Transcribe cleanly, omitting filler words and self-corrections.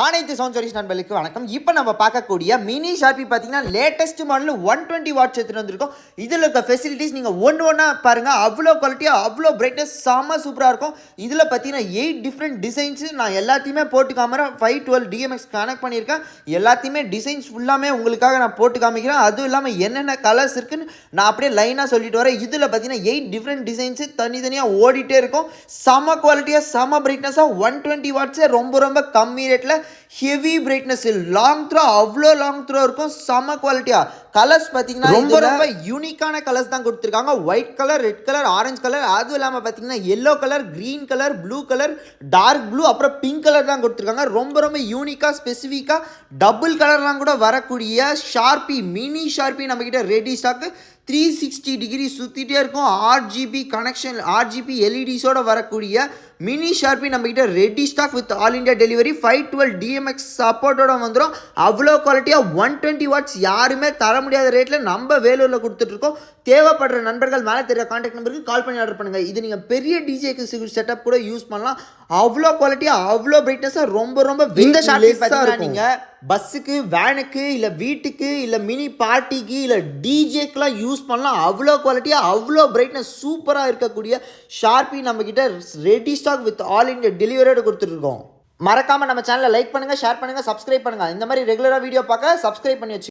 அனைத்து sound service நண்பர்களுக்கு வணக்கம். இப்போ நம்ம பார்க்கக்கூடிய மினி ஷார்பி பார்த்தீங்கன்னா லேட்டஸ்ட் மாடல் 120 வாட்ஸ் எடுத்துகிட்டு வந்திருக்கோம். இதில் இருக்க ஃபெசிலிட்டிஸ் நீங்கள் ஒன்றா பாருங்கள். அவ்வளோ குவாலிட்டியாக அவ்வளோ பிரைட்னஸ் செம்ம சூப்பராக இருக்கும். இதில் பார்த்தீங்கன்னா 8 டிஃப்ரெண்ட் டிசைன்ஸு நான் எல்லாத்தையுமே போட்டு காமிக்கிறேன். 512 DMX கனெக்ட் பண்ணியிருக்கேன். எல்லாத்தையுமே டிசைன்ஸ் ஃபுல்லாமே உங்களுக்காக நான் போட்டு காமிக்கிறேன். அதுவும் இல்லாமல் என்னென்ன கலர்ஸ் இருக்குன்னு நான் அப்படியே லைனாக சொல்லிட்டு வரேன். இதில் பார்த்தீங்கன்னா 8 டிஃப்ரெண்ட் டிசைன்ஸு தனித்தனியாக ஓடிட்டே இருக்கும். செம்ம குவாலிட்டியாக செம்ம பிரைட்னஸாக 120 வாட்ஸே ரொம்ப கம்மி ரேட்டில் ஹெவி பிரைட்னஸ் லாங் த்ரோ அவ்வளோ லாங் த்ரோ இருக்கும். செம்ம குவாலிட்டியா கலர்ஸ் பார்த்தீங்கன்னா ரொம்ப யூனிக்கான கலர்ஸ் தான் கொடுத்துருக்காங்க. White colour, red colour, orange colour, அதுவும் இல்லாமல் பார்த்தீங்கன்னா yellow colour, green colour, blue colour, dark blue, அப்புறம் பிங்க் கலர் தான் கொடுத்துருக்காங்க. ரொம்ப யூனிக்காக ஸ்பெசிஃபிக்காக டபுள் கலர்லாம் கூட வரக்கூடிய ஷார்பி மினி ஷார்பி நம்மக்கிட்ட ரெடி ஸ்டாக்கு. 360 டிகிரி சுற்றிட்டே இருக்கும். RGB கனெக்ஷன், RGB LEDஸோடு வரக்கூடிய மினி ஷார்பி நம்மக்கிட்ட ready stock with all India delivery. 512 DMX சப்போர்ட்டோட வந்துடும். அவ்வளோ குவாலிட்டியாக 120 வாட்ஸ் யாருமே தர முடியாத ரேட்டில் நம்ம வேலூரில் கொடுத்துட்ருக்கோம். தேவைப்படுற நண்பர்கள் மேலே தெரிய கான்டாக்ட் நம்பருக்கு கால் பண்ணி ஆர்டர் பண்ணுங்கள். இது நீங்கள் பெரிய டிஜேக்கு செட்டப் கூட யூஸ் பண்ணலாம். அவ்வளோ குவாலிட்டியாக அவ்வளோ பிரைட்னஸாக ரொம்ப இந்த ஷார்பி பார்த்தீங்கன்னா நீங்கள் பஸ்ஸுக்கு, வேனுக்கு, இல்லை வீட்டுக்கு, இல்லை மினி பார்ட்டிக்கு, இல்லை டிஜேக்கெலாம் யூஸ் பண்ணலாம். அவ்வளோ குவாலிட்டியாக அவ்வளோ பிரைட்னஸ் சூப்பராக இருக்கக்கூடிய ஷார்பி நம்மக்கிட்ட ready stock with all India டெலிவரியோடு கொடுத்துட்ருக்கோம். மறக்காமல் நம்ம சேனலை லைக் பண்ணுங்கள், ஷேர் பண்ணுங்கள், சப்ஸ்கிரைப் பண்ணுங்கள். இந்த மாதிரி ரெகுலராக வீடியோ பார்க்க சப்ஸ்கிரைப் பண்ணி வச்சு